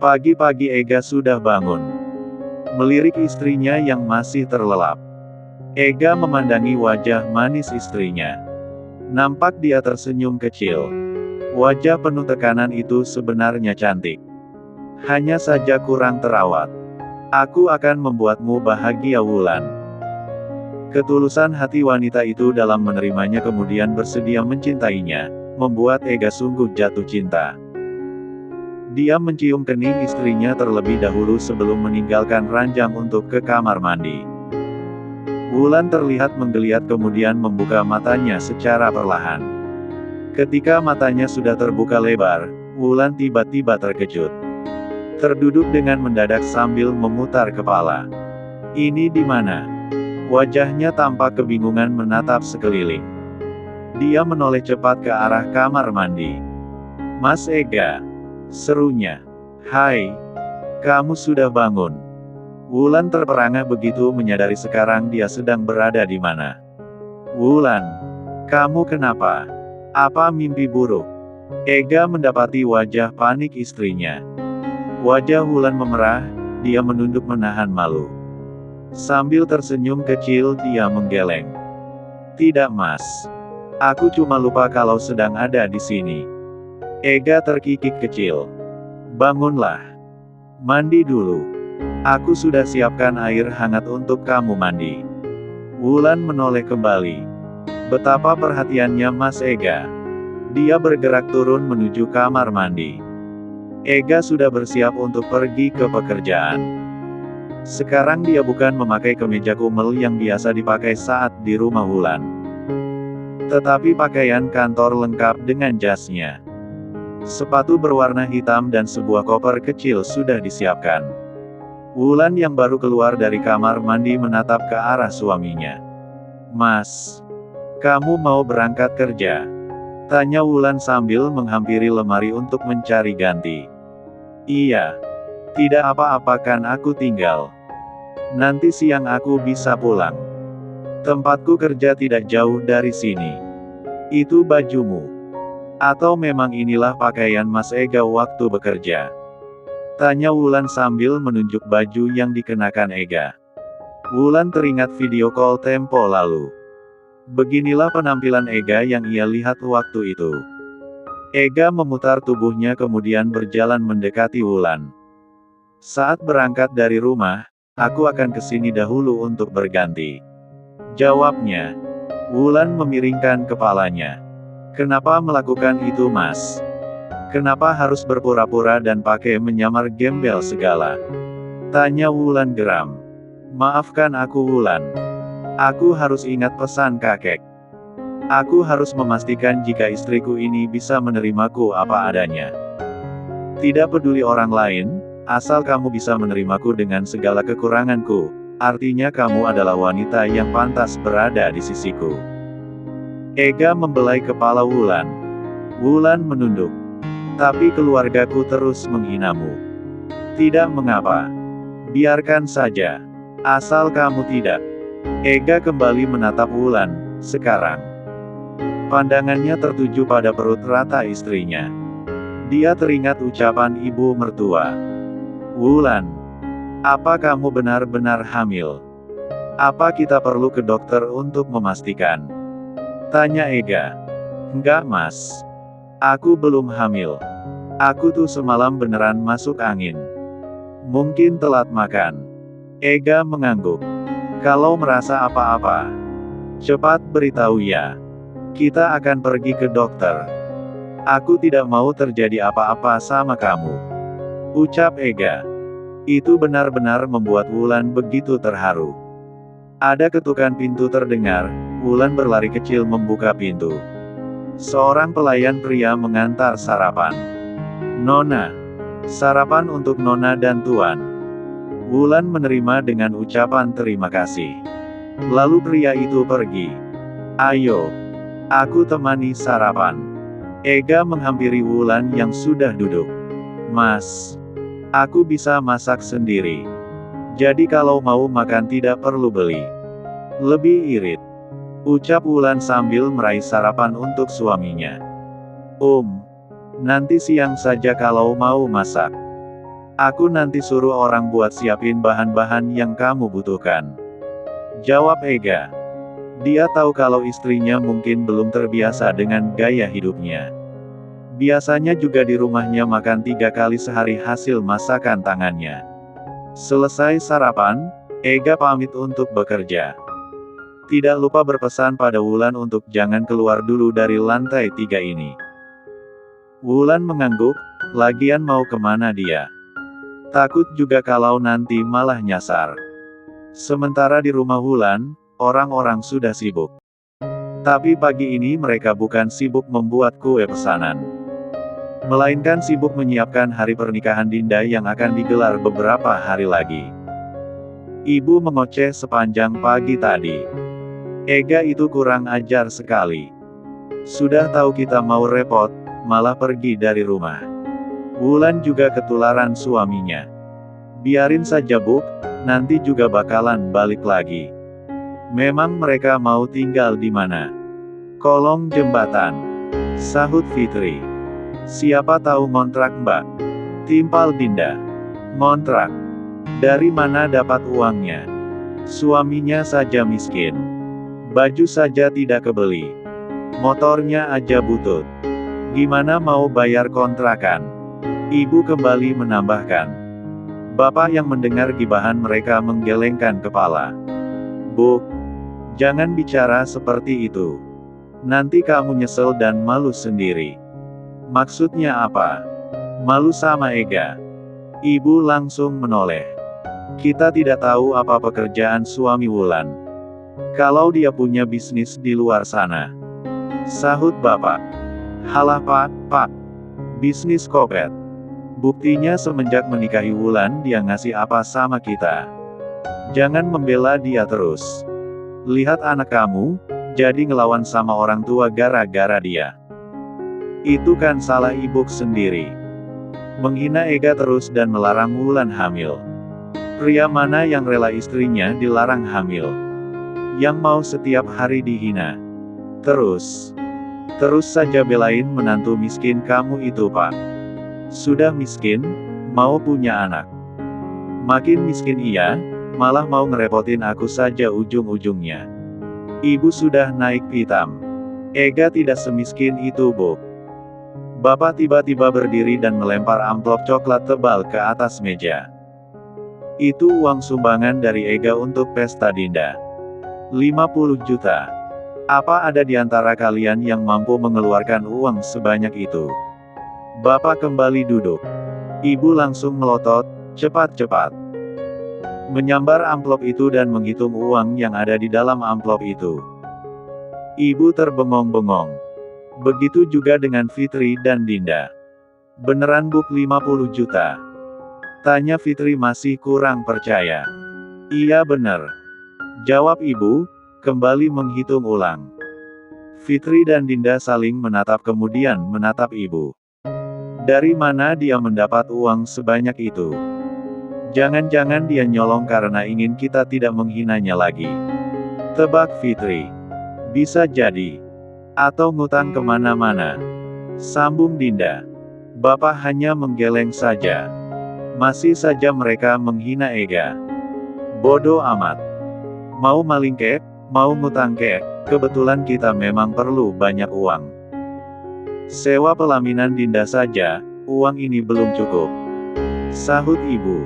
Pagi-pagi Ega sudah bangun. Melirik istrinya yang masih terlelap. Ega memandangi wajah manis istrinya. Nampak dia tersenyum kecil. Wajah penuh tekanan itu sebenarnya cantik. Hanya saja kurang terawat. Aku akan membuatmu bahagia, Wulan. Ketulusan hati wanita itu dalam menerimanya kemudian bersedia mencintainya, membuat Ega sungguh jatuh cinta. Dia mencium kening istrinya terlebih dahulu sebelum meninggalkan ranjang untuk ke kamar mandi. Wulan terlihat menggeliat kemudian membuka matanya secara perlahan. Ketika matanya sudah terbuka lebar, Wulan tiba-tiba terkejut. Terduduk dengan mendadak sambil memutar kepala. Ini di mana? Wajahnya tampak kebingungan menatap sekeliling. Dia menoleh cepat ke arah kamar mandi. Mas Ega, serunya. Hai, kamu sudah bangun. Wulan terperangah begitu menyadari sekarang dia sedang berada di mana. Wulan, kamu kenapa? Apa mimpi buruk? Ega mendapati wajah panik istrinya. Wajah Wulan memerah, dia menunduk menahan malu. Sambil tersenyum kecil dia menggeleng. Tidak mas. Aku cuma lupa kalau sedang ada di sini. Ega terkikik kecil. Bangunlah. Mandi dulu. Aku sudah siapkan air hangat untuk kamu mandi. Wulan menoleh kembali. Betapa perhatiannya Mas Ega. Dia bergerak turun menuju kamar mandi. Ega sudah bersiap untuk pergi ke pekerjaan. Sekarang dia bukan memakai kemeja kumel yang biasa dipakai saat di rumah Wulan. Tetapi pakaian kantor lengkap dengan jasnya. Sepatu berwarna hitam dan sebuah koper kecil sudah disiapkan. Wulan yang baru keluar dari kamar mandi menatap ke arah suaminya. Mas, kamu mau berangkat kerja? Tanya Wulan sambil menghampiri lemari untuk mencari ganti. Iya. Tidak apa-apa kan aku tinggal. Nanti siang aku bisa pulang. Tempatku kerja tidak jauh dari sini. Itu bajumu. Atau memang inilah pakaian Mas Ega waktu bekerja? Tanya Wulan sambil menunjuk baju yang dikenakan Ega. Wulan teringat video call tempo lalu. Beginilah penampilan Ega yang ia lihat waktu itu. Ega memutar tubuhnya kemudian berjalan mendekati Wulan. Saat berangkat dari rumah, aku akan kesini dahulu untuk berganti. Jawabnya. Wulan memiringkan kepalanya. Kenapa melakukan itu mas? Kenapa harus berpura-pura dan pakai menyamar gembel segala? Tanya Wulan geram. Maafkan aku Wulan. Aku harus ingat pesan kakek. Aku harus memastikan jika istriku ini bisa menerimaku apa adanya. Tidak peduli orang lain, asal kamu bisa menerimaku dengan segala kekuranganku, artinya kamu adalah wanita yang pantas berada di sisiku. Ega membelai kepala Wulan. Wulan menunduk. Tapi keluargaku terus menghinamu. Tidak mengapa. Biarkan saja. Asal kamu tidak. Ega kembali menatap Wulan, sekarang. Pandangannya tertuju pada perut rata istrinya. Dia teringat ucapan ibu mertua. Wulan, apa kamu benar-benar hamil? Apa kita perlu ke dokter untuk memastikan? Tanya Ega. Enggak mas. Aku belum hamil. Aku tuh semalam beneran masuk angin. Mungkin telat makan. Ega mengangguk. Kalau merasa apa-apa, cepat beritahu ya. Kita akan pergi ke dokter. Aku tidak mau terjadi apa-apa sama kamu. Ucap Ega. Itu benar-benar membuat Wulan begitu terharu. Ada ketukan pintu terdengar, Wulan berlari kecil membuka pintu. Seorang pelayan pria mengantar sarapan. Nona. Sarapan untuk Nona dan Tuan. Wulan menerima dengan ucapan terima kasih. Lalu pria itu pergi. Ayo. Aku temani sarapan. Ega menghampiri Wulan yang sudah duduk. Mas. Aku bisa masak sendiri. Jadi kalau mau makan tidak perlu beli. Lebih irit. Ucap Wulan sambil meraih sarapan untuk suaminya. Nanti siang saja kalau mau masak. Aku nanti suruh orang buat siapin bahan-bahan yang kamu butuhkan. Jawab Ega. Dia tahu kalau istrinya mungkin belum terbiasa dengan gaya hidupnya. Biasanya juga di rumahnya makan 3 kali sehari hasil masakan tangannya. Selesai sarapan, Ega pamit untuk bekerja. Tidak lupa berpesan pada Wulan untuk jangan keluar dulu dari lantai 3 ini. Wulan mengangguk, lagian mau kemana dia? Takut juga kalau nanti malah nyasar. Sementara di rumah Wulan, orang-orang sudah sibuk. Tapi pagi ini mereka bukan sibuk membuat kue pesanan, melainkan sibuk menyiapkan hari pernikahan Dinda yang akan digelar beberapa hari lagi. Ibu mengoceh sepanjang pagi tadi. Ega itu kurang ajar sekali. Sudah tahu kita mau repot, malah pergi dari rumah. Wulan juga ketularan suaminya. Biarin saja Buk, nanti juga bakalan balik lagi. Memang mereka mau tinggal di mana? Kolong jembatan, sahut Fitri. Siapa tahu ngontrak Mbak? Timpal Dinda. Ngontrak? Dari mana dapat uangnya? Suaminya saja miskin. Baju saja tidak kebeli. Motornya aja butut. Gimana mau bayar kontrakan? Ibu kembali menambahkan. Bapak yang mendengar gibahan mereka menggelengkan kepala. Bu, jangan bicara seperti itu. Nanti kamu nyesel dan malu sendiri. Maksudnya apa? Malu sama Ega? Ibu langsung menoleh. Kita tidak tahu apa pekerjaan suami Wulan. Kalau dia punya bisnis di luar sana. Sahut bapak. Halah pak. Bisnis kopet. Buktinya semenjak menikahi Wulan dia ngasih apa sama kita. Jangan membela dia terus. Lihat anak kamu, jadi ngelawan sama orang tua gara-gara dia. Itu kan salah ibu sendiri. Menghina Ega terus dan melarang Wulan hamil. Pria mana yang rela istrinya dilarang hamil? Yang mau setiap hari dihina. Terus saja belain menantu miskin kamu itu pak. Sudah miskin, mau punya anak. Makin miskin ia, malah mau ngerepotin aku saja ujung-ujungnya. Ibu sudah naik pitam. Ega tidak semiskin itu Bu. Bapak tiba-tiba berdiri dan melempar amplop coklat tebal ke atas meja. Itu uang sumbangan dari Ega untuk pesta Dinda. 50 juta. Apa ada di antara kalian yang mampu mengeluarkan uang sebanyak itu? Bapak kembali duduk. Ibu langsung melotot, cepat-cepat. Menyambar amplop itu dan menghitung uang yang ada di dalam amplop itu. Ibu terbengong-bengong. Begitu juga dengan Fitri dan Dinda. Beneran Buk 50 juta? Tanya Fitri masih kurang percaya. Iya bener. Jawab ibu, kembali menghitung ulang. Fitri dan Dinda saling menatap kemudian menatap ibu. Dari mana dia mendapat uang sebanyak itu? Jangan-jangan dia nyolong karena ingin kita tidak menghinanya lagi. Tebak Fitri. Bisa jadi. Atau ngutang kemana-mana. Sambung Dinda. Bapak hanya menggeleng saja. Masih saja mereka menghina Ega. Bodoh amat. Mau maling kek, mau ngutang kek, kebetulan kita memang perlu banyak uang. Sewa pelaminan Dinda saja, uang ini belum cukup. Sahut ibu.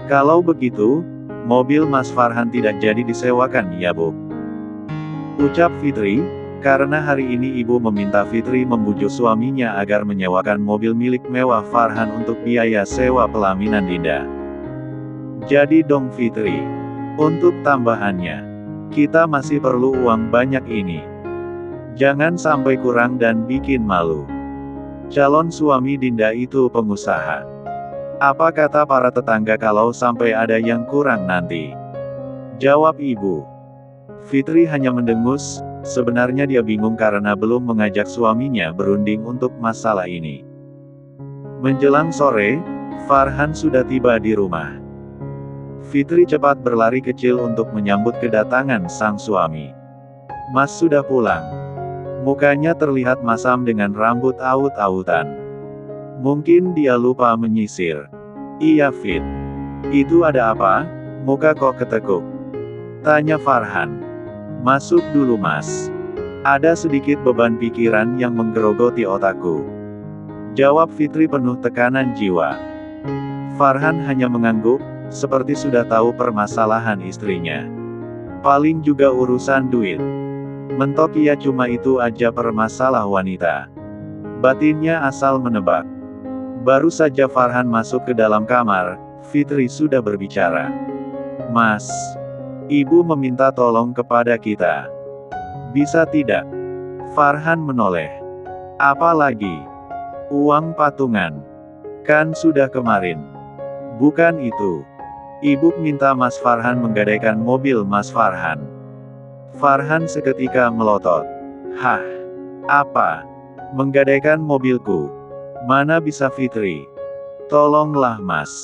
Kalau begitu, mobil Mas Farhan tidak jadi disewakan ya Bu. Ucap Fitri, karena hari ini ibu meminta Fitri membujuk suaminya agar menyewakan mobil milik mewah Farhan untuk biaya sewa pelaminan Dinda. Jadi dong Fitri. Untuk tambahannya, kita masih perlu uang banyak ini. Jangan sampai kurang dan bikin malu. Calon suami Dinda itu pengusaha. Apa kata para tetangga kalau sampai ada yang kurang nanti? Jawab ibu. Fitri hanya mendengus, sebenarnya dia bingung karena belum mengajak suaminya berunding untuk masalah ini. Menjelang sore, Farhan sudah tiba di rumah. Fitri cepat berlari kecil untuk menyambut kedatangan sang suami. Mas sudah pulang. Mukanya terlihat masam dengan rambut aut-autan. Mungkin dia lupa menyisir. Iya Fit. Itu ada apa? Muka kok ketekuk? Tanya Farhan. Masuk dulu Mas. Ada sedikit beban pikiran yang menggerogoti otakku. Jawab Fitri penuh tekanan jiwa. Farhan hanya mengangguk, seperti sudah tahu permasalahan istrinya. Paling juga urusan duit. Mentok ia cuma itu aja permasalah wanita. Batinnya asal menebak. Baru saja Farhan masuk ke dalam kamar, Fitri sudah berbicara. Mas, ibu meminta tolong kepada kita. Bisa tidak? Farhan menoleh. Apa lagi? Uang patungan. Kan sudah kemarin. Bukan itu. Ibu minta Mas Farhan menggadaikan mobil Mas Farhan. Farhan seketika melotot. Hah? Apa? Menggadaikan mobilku? Mana bisa Fitri? Tolonglah Mas.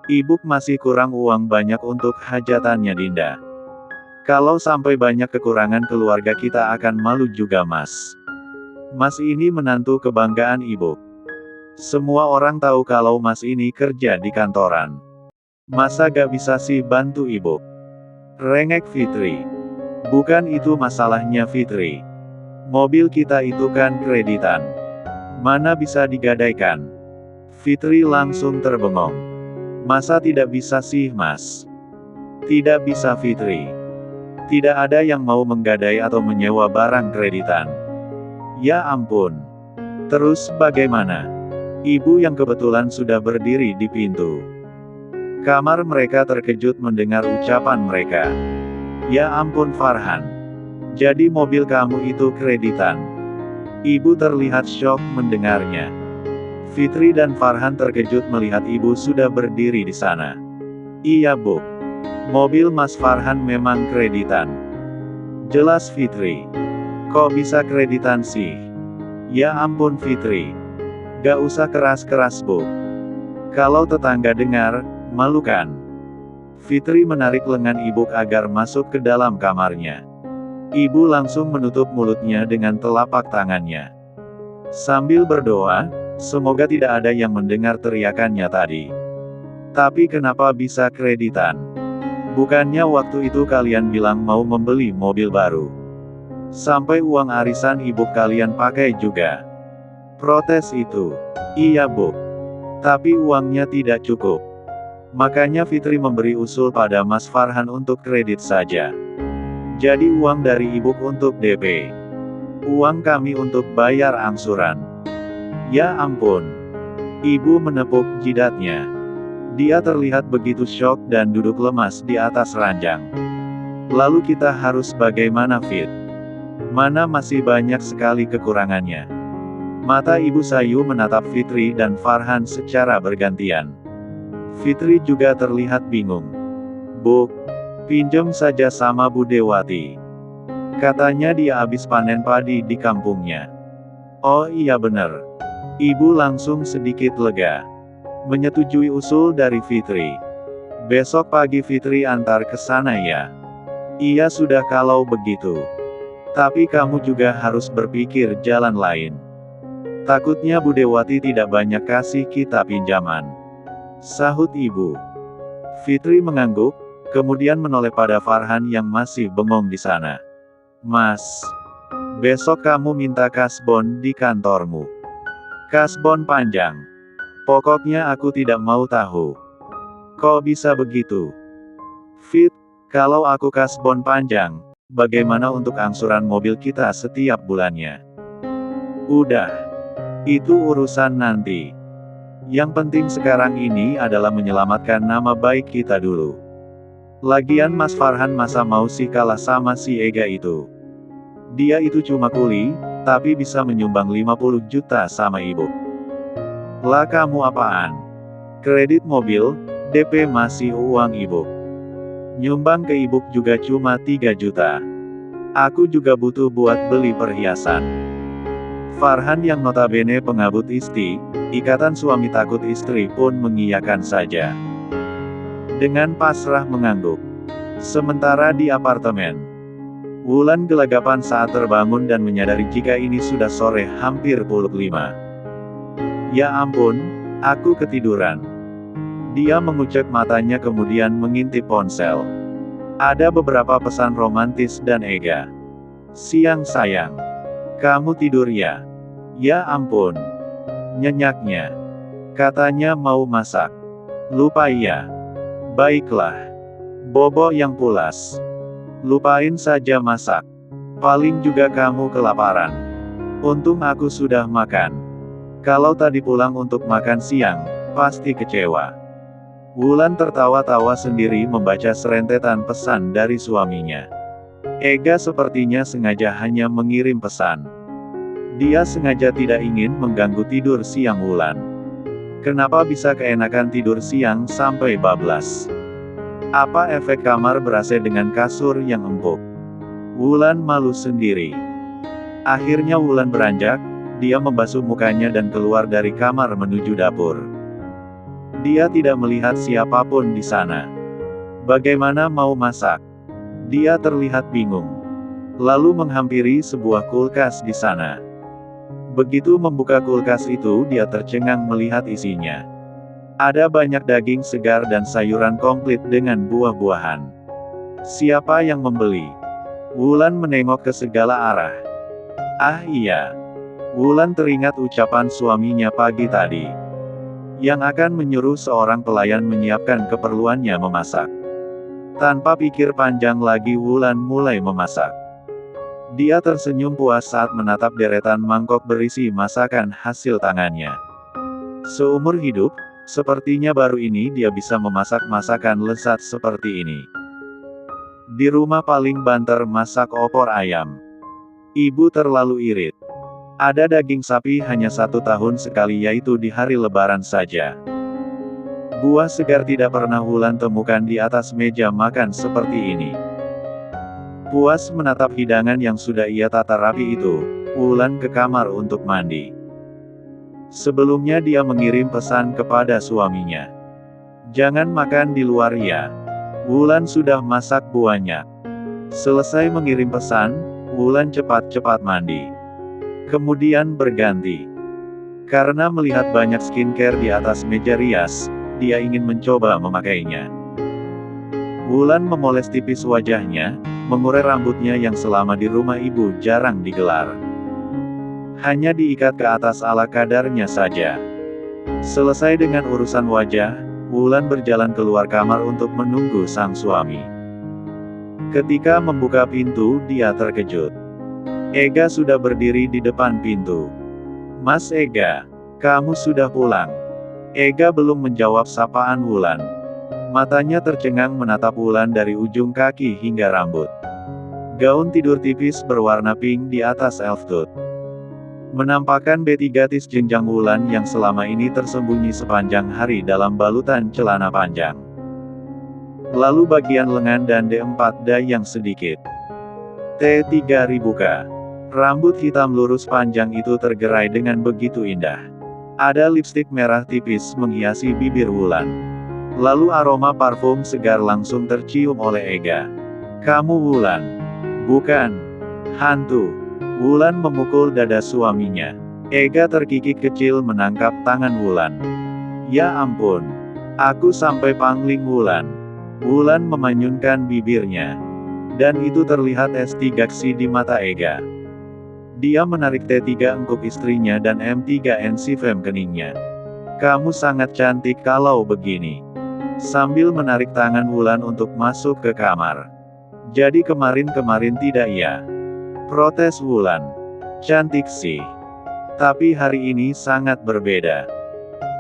Ibu masih kurang uang banyak untuk hajatannya Dinda. Kalau sampai banyak kekurangan keluarga kita akan malu juga Mas. Mas ini menantu kebanggaan ibu. Semua orang tahu kalau Mas ini kerja di kantoran. Masa gak bisa sih bantu ibu? Rengek Fitri. Bukan itu masalahnya Fitri. Mobil kita itu kan kreditan. Mana bisa digadaikan? Fitri langsung terbengong. Masa tidak bisa sih Mas? Tidak bisa Fitri. Tidak ada yang mau menggadai atau menyewa barang kreditan. Ya ampun. Terus bagaimana? Ibu yang kebetulan sudah berdiri di pintu kamar mereka terkejut mendengar ucapan mereka. Ya ampun Farhan. Jadi mobil kamu itu kreditan. Ibu terlihat syok mendengarnya. Fitri dan Farhan terkejut melihat ibu sudah berdiri di sana. Iya Bu. Mobil Mas Farhan memang kreditan. Jelas Fitri. Kok bisa kreditan sih? Ya ampun Fitri. Gak usah keras-keras Bu. Kalau tetangga dengar, malu kan? Fitri menarik lengan ibu agar masuk ke dalam kamarnya. Ibu langsung menutup mulutnya dengan telapak tangannya. Sambil berdoa, semoga tidak ada yang mendengar teriakannya tadi. Tapi kenapa bisa kreditan? Bukannya waktu itu kalian bilang mau membeli mobil baru? Sampai uang arisan ibu kalian pakai juga. Protes itu. Iya Bu. Tapi uangnya tidak cukup. Makanya Fitri memberi usul pada Mas Farhan untuk kredit saja. Jadi uang dari ibu untuk DP. Uang kami untuk bayar angsuran. Ya ampun. Ibu menepuk jidatnya. Dia terlihat begitu syok dan duduk lemas di atas ranjang. Lalu kita harus bagaimana Fit? Mana masih banyak sekali kekurangannya. Mata ibu sayu menatap Fitri dan Farhan secara bergantian. Fitri juga terlihat bingung. Bu, pinjam saja sama Bu Dewati. Katanya dia habis panen padi di kampungnya. Oh iya benar. Ibu langsung sedikit lega. Menyetujui usul dari Fitri. Besok pagi Fitri antar ke sana ya. Iya sudah kalau begitu. Tapi kamu juga harus berpikir jalan lain. Takutnya Bu Dewati tidak banyak kasih kita pinjaman. Sahut ibu. Fitri mengangguk, kemudian menoleh pada Farhan yang masih bengong di sana. Mas, besok kamu minta kasbon di kantormu. Kasbon panjang. Pokoknya aku tidak mau tahu. Kok bisa begitu? Fit, kalau aku kasbon panjang, bagaimana untuk angsuran mobil kita setiap bulannya? Udah. Itu urusan nanti. Yang penting sekarang ini adalah menyelamatkan nama baik kita dulu. Lagian Mas Farhan masa mau sih kalah sama si Ega itu? Dia itu cuma kuli, tapi bisa menyumbang 50 juta sama ibu. Lah kamu apaan? Kredit mobil, DP masih uang ibu. Nyumbang ke ibu juga cuma 3 juta. Aku juga butuh buat beli perhiasan. Farhan yang notabene pengabut isti, ikatan suami takut istri pun mengiyakan saja. Dengan pasrah mengangguk. Sementara di apartemen, Wulan gelagapan saat terbangun dan menyadari jika ini sudah sore hampir pukul 5. Ya ampun, aku ketiduran. Dia mengucek matanya kemudian mengintip ponsel. Ada beberapa pesan romantis dan Ega. "Siang sayang. Kamu tidur ya?" "Ya ampun," nyenyaknya. Katanya mau masak. "Lupa ya." "Baiklah. Bobo yang pulas. Lupain saja masak. Paling juga kamu kelaparan. Untung aku sudah makan. Kalau tadi pulang untuk makan siang, pasti kecewa." Wulan tertawa-tawa sendiri membaca serentetan pesan dari suaminya. Ega sepertinya sengaja hanya mengirim pesan. Dia sengaja tidak ingin mengganggu tidur siang Wulan. Kenapa bisa keenakan tidur siang sampai bablas? Apa efek kamar ber-AC dengan kasur yang empuk? Wulan malu sendiri. Akhirnya Wulan beranjak, dia membasuh mukanya dan keluar dari kamar menuju dapur. Dia tidak melihat siapapun di sana. Bagaimana mau masak? Dia terlihat bingung. Lalu menghampiri sebuah kulkas di sana. Begitu membuka kulkas itu, dia tercengang melihat isinya. Ada banyak daging segar dan sayuran komplit dengan buah-buahan. Siapa yang membeli? Wulan menengok ke segala arah. Ah iya. Wulan teringat ucapan suaminya pagi tadi, yang akan menyuruh seorang pelayan menyiapkan keperluannya memasak. Tanpa pikir panjang lagi Wulan mulai memasak. Dia tersenyum puas saat menatap deretan mangkok berisi masakan hasil tangannya. Seumur hidup, sepertinya baru ini dia bisa memasak masakan lezat seperti ini. Di rumah paling banter masak opor ayam. Ibu terlalu irit. Ada daging sapi hanya 1 tahun sekali, yaitu di hari lebaran saja. Buah segar tidak pernah Wulan temukan di atas meja makan seperti ini. Puas menatap hidangan yang sudah ia tata rapi itu, Wulan ke kamar untuk mandi. Sebelumnya dia mengirim pesan kepada suaminya. "Jangan makan di luar ya. Wulan sudah masak banyak." Selesai mengirim pesan, Wulan cepat-cepat mandi. Kemudian berganti. Karena melihat banyak skincare di atas meja rias, dia ingin mencoba memakainya. Wulan memoles tipis wajahnya, mengurai rambutnya yang selama di rumah ibu jarang digelar. Hanya diikat ke atas ala kadarnya saja. Selesai dengan urusan wajah, Wulan berjalan keluar kamar untuk menunggu sang suami. Ketika membuka pintu, dia terkejut. Ega sudah berdiri di depan pintu. "Mas Ega, kamu sudah pulang?" Ega belum menjawab sapaan Wulan. Matanya tercengang menatap Wulan dari ujung kaki hingga rambut. Gaun tidur tipis berwarna pink di atas elf tooth menampakkan B3 jenjang Wulan yang selama ini tersembunyi sepanjang hari dalam balutan celana panjang. Lalu bagian lengan dan D4 yang sedikit. T3 Ribuka. Rambut hitam lurus panjang itu tergerai dengan begitu indah. Ada lipstik merah tipis menghiasi bibir Wulan. Lalu aroma parfum segar langsung tercium oleh Ega. "Kamu Wulan? Bukan hantu." Wulan memukul dada suaminya. Ega terkikik kecil menangkap tangan Wulan. "Ya ampun. Aku sampai pangling Wulan." Wulan memanyunkan bibirnya. Dan itu terlihat estegaksi di mata Ega. Dia menarik T3 engkuk istrinya dan M3 fem keningnya. "Kamu sangat cantik kalau begini." Sambil menarik tangan Wulan untuk masuk ke kamar. "Jadi kemarin-kemarin tidak ya?" protes Wulan. "Cantik sih. Tapi hari ini sangat berbeda.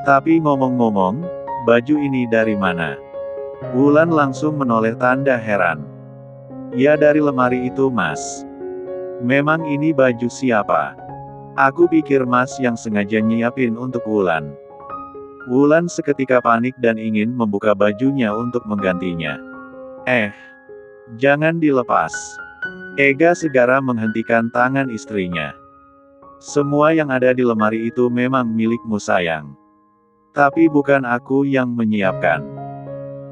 Tapi ngomong-ngomong, baju ini dari mana?" Wulan langsung menoleh tanda heran. "Ya dari lemari itu Mas." "Memang ini baju siapa? Aku pikir Mas yang sengaja nyiapin untuk Wulan." Wulan seketika panik dan ingin membuka bajunya untuk menggantinya. Jangan dilepas." Ega segera menghentikan tangan istrinya. "Semua yang ada di lemari itu memang milikmu sayang. Tapi bukan aku yang menyiapkan.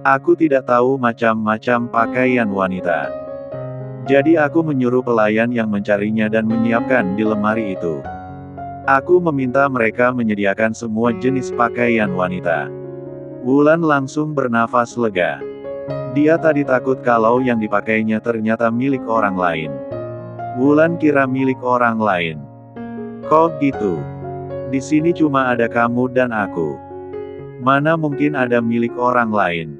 Aku tidak tahu macam-macam pakaian wanita. Jadi aku menyuruh pelayan yang mencarinya dan menyiapkan di lemari itu. Aku meminta mereka menyediakan semua jenis pakaian wanita." Wulan langsung bernafas lega. Dia tadi takut kalau yang dipakainya ternyata milik orang lain. Wulan kira milik orang lain. Kok gitu? Di sini cuma ada kamu dan aku. Mana mungkin ada milik orang lain.